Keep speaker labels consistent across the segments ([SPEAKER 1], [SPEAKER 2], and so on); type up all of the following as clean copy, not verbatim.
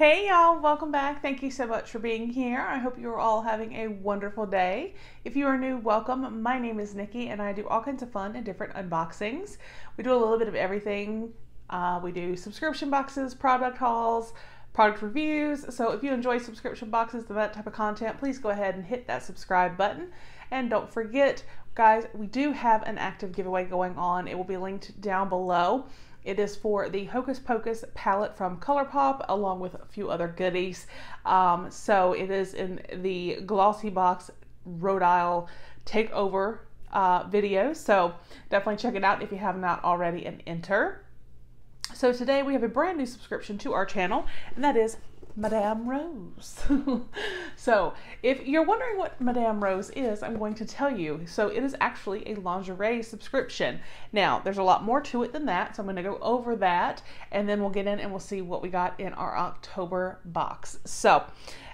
[SPEAKER 1] Hey y'all, welcome back. Thank you so much for being here. I hope you're all having a wonderful day. If you are new, welcome. My name is Nikki and I do all kinds of fun and different unboxings. We do a little bit of everything. We do subscription boxes, product hauls, product reviews. So if you enjoy subscription boxes and that type of content, please go ahead and hit that subscribe button. And don't forget, guys, we do have an active giveaway going on. It will be linked down below. It is for the Hocus Pocus palette from ColourPop, along with a few other goodies. So it is in the Glossy Box Rhode Isle Takeover video. So definitely check it out if you have not already and enter. So today we have a brand new subscription to our channel, and that is Madame Rose. So if you're wondering what Madame Rose is, I'm going to tell you. So it is actually a lingerie subscription. Now there's a lot more to it than that, so I'm going to go over that and then we'll get in and we'll see what we got in our October box. So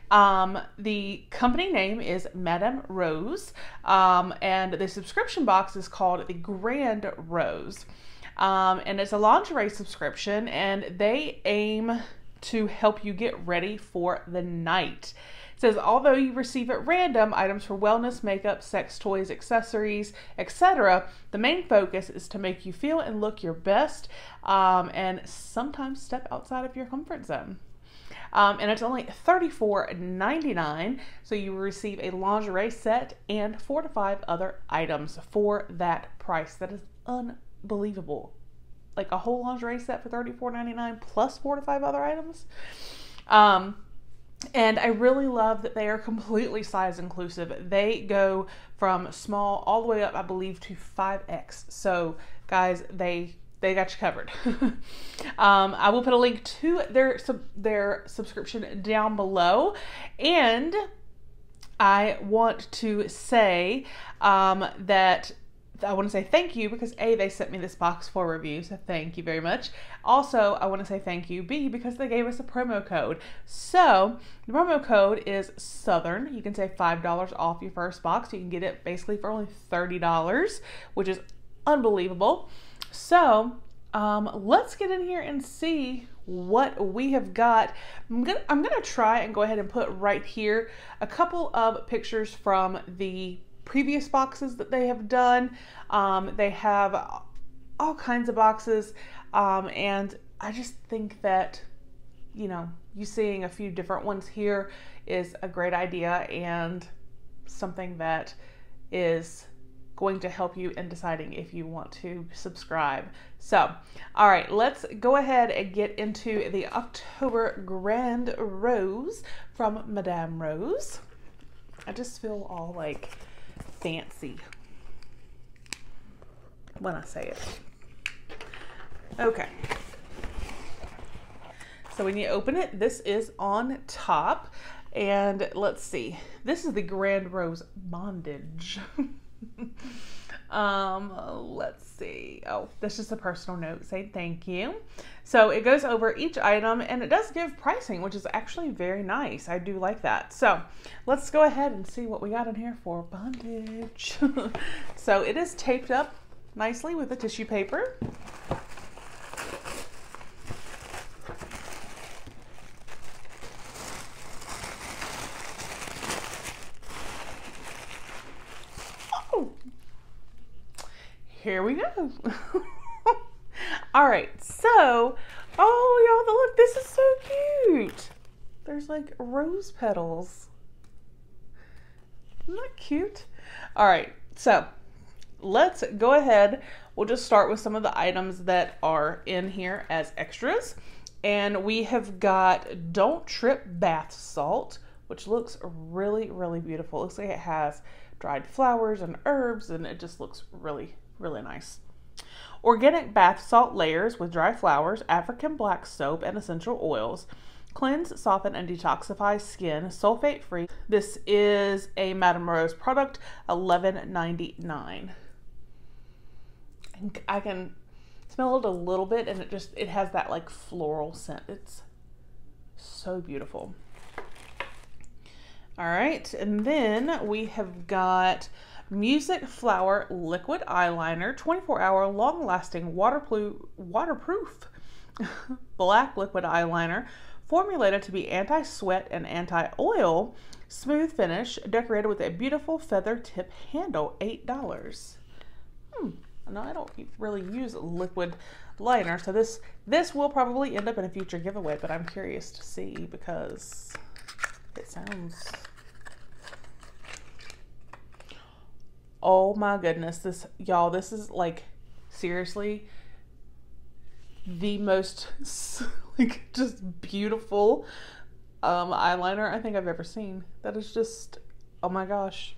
[SPEAKER 1] the company name is Madame Rose, and the subscription box is called the Grand Rose, and it's a lingerie subscription, and they aim to help you get ready for the night. It says, although you receive at random items for wellness, makeup, sex toys, accessories, etc., the main focus is to make you feel and look your best, and sometimes step outside of your comfort zone. And it's only $34.99, so you will receive a lingerie set and 4 to 5 other items for that price. That is unbelievable. Like a whole lingerie set for $34.99 plus 4 to 5 other items. And I really love that they are completely size inclusive. They go from small all the way up, I believe, to 5X. So guys, they got you covered. I will put a link to their subscription down below. And I want to say that I want to say thank you because A, they sent me this box for review, so thank you very much. Also, I want to say thank you, B, because they gave us a promo code. So, the promo code is Southern. You can save $5 off your first box. You can get it basically for only $30, which is unbelievable. So, let's get in here and see what we have got. I'm gonna try and go ahead and put right here a couple of pictures from the previous boxes that they have done. They have all kinds of boxes, and I just think that, you know, you seeing a few different ones here is a great idea and something that is going to help you in deciding if you want to subscribe. So, all right, let's go ahead and get into the October Grand Rose from Madame Rose. I just feel all like fancy when I say it. Okay. So when you open it, this is on top. And let's see. This is the Grand Rose Bondage. Let's see. Oh, that's just a personal note saying thank you. So it goes over each item and it does give pricing, which is actually very nice. I do like that. So let's go ahead and see what we got in here for bondage. So it is taped up nicely with the tissue paper. Here we go. All right, so, oh y'all, look, this is so cute. There's like rose petals. Isn't that cute? All right, so let's go ahead. We'll just start with some of the items that are in here as extras. And we have got Don't Trip Bath Salt, which looks really, really beautiful. It looks like it has dried flowers and herbs, and it just looks really, really nice. Organic bath salt layers with dry flowers, African black soap, and essential oils. Cleanse, soften, and detoxify skin, sulfate free. This is a Madame Rose product, $11.99. And I can smell it a little bit, and it has that like floral scent. It's so beautiful. All right, and then we have got Music Flower Liquid Eyeliner, 24-hour long-lasting waterproof black liquid eyeliner Formulated to be anti-sweat and anti-oil, smooth finish, decorated with a beautiful feather tip handle, $8. No, I don't really use liquid liner, so this will probably end up in a future giveaway, but I'm curious to see because it sounds... Oh my goodness, y'all, this is like seriously the most like just beautiful eyeliner I think I've ever seen. That is just, oh my gosh.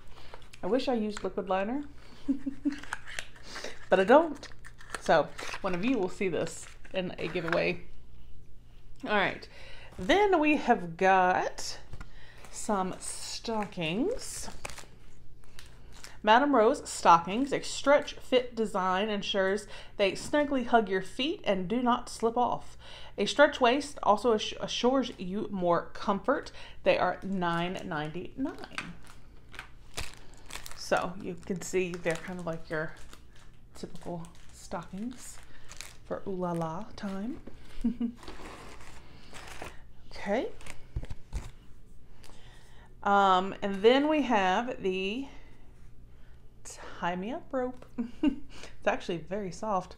[SPEAKER 1] I wish I used liquid liner, but I don't. So one of you will see this in a giveaway. All right, then we have got some stockings. Madame Rose stockings. A stretch fit design ensures they snugly hug your feet and do not slip off. A stretch waist also assures you more comfort. They are $9.99. So you can see they're kind of like your typical stockings for ooh la la time. Okay. And then we have the tie me up rope. It's actually very soft.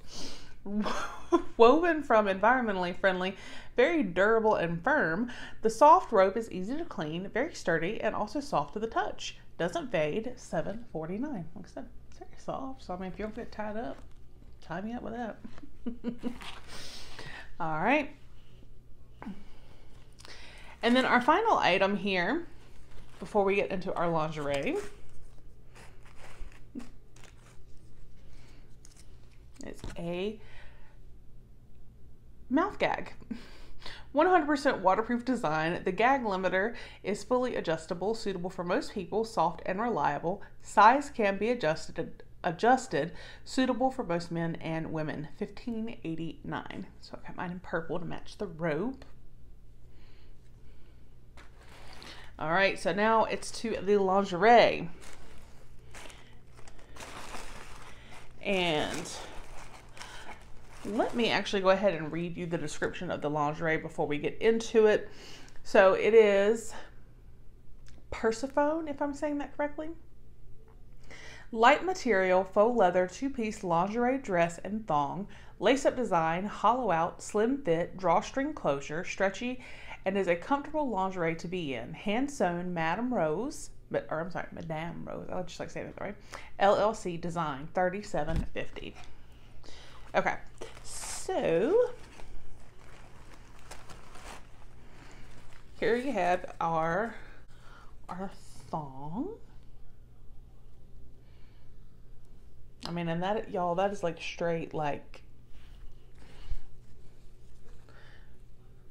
[SPEAKER 1] Woven from environmentally friendly, very durable and firm, the soft rope is easy to clean, very sturdy, and also soft to the touch. Doesn't fade, $7.49. Like I said, it's very soft. So I mean, if you don't get tied up, tie me up with that. All right. And then our final item here, before we get into our lingerie, is a mouth gag. 100% waterproof design. The gag limiter is fully adjustable, suitable for most people, soft and reliable. Size can be adjusted, suitable for both men and women. $15.89. So I got mine in purple to match the rope. All right, so now it's to the lingerie. And let me actually go ahead and read you the description of the lingerie before we get into it. So it is Persephone, if I'm saying that correctly. Light material, faux leather, two-piece lingerie dress and thong, lace-up design, hollow out, slim fit, drawstring closure, stretchy, and is a comfortable lingerie to be in. Hand-sewn Madame Rose, Madame Rose, I just like saying that right. LLC design, $37.50. Okay, so here you have our thong. I mean, and that, y'all, that is like straight like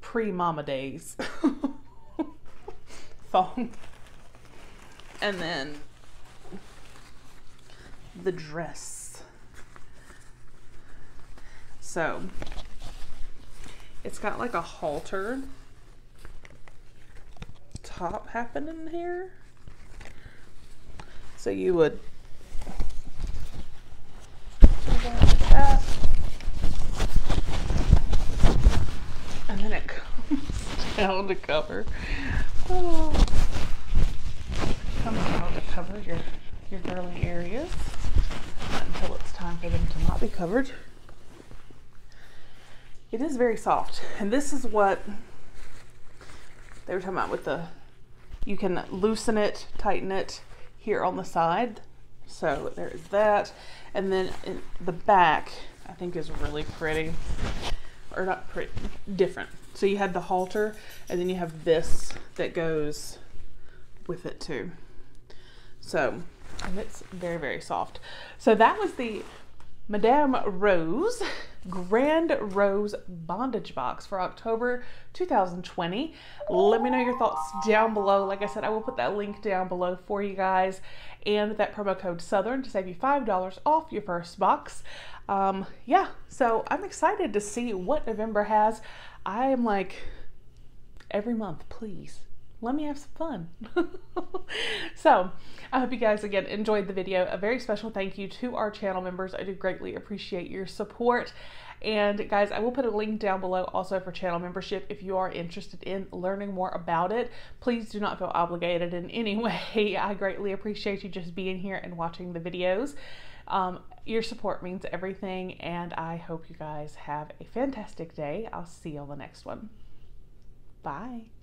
[SPEAKER 1] pre-mama days thong. And then the dress. So it's got like a halter top happening here. So you would like that, and then it comes down to cover. Oh. Comes down to cover your girly areas until it's time for them to not be covered. It is very soft, and this is what they were talking about with the, you can loosen it, tighten it here on the side. So there's that, and then in the back I think is really pretty, or not pretty, different. So you have the halter, and then you have this that goes with it too. So, and it's very, very soft. So that was the Madame Rose Grand Rose Bondage Box for October 2020. Let me know your thoughts down below. Like I said, I will put that link down below for you guys, and that promo code Southern to save you $5 off your first box. Yeah, so I'm excited to see what November has. I am like, every month, please, let me have some fun. So I hope you guys again enjoyed the video. A very special thank you to our channel members. I do greatly appreciate your support. And guys, I will put a link down below also for channel membership if you are interested in learning more about it. Please do not feel obligated in any way. I greatly appreciate you just being here and watching the videos. Your support means everything, and I hope you guys have a fantastic day. I'll see you on the next one. Bye.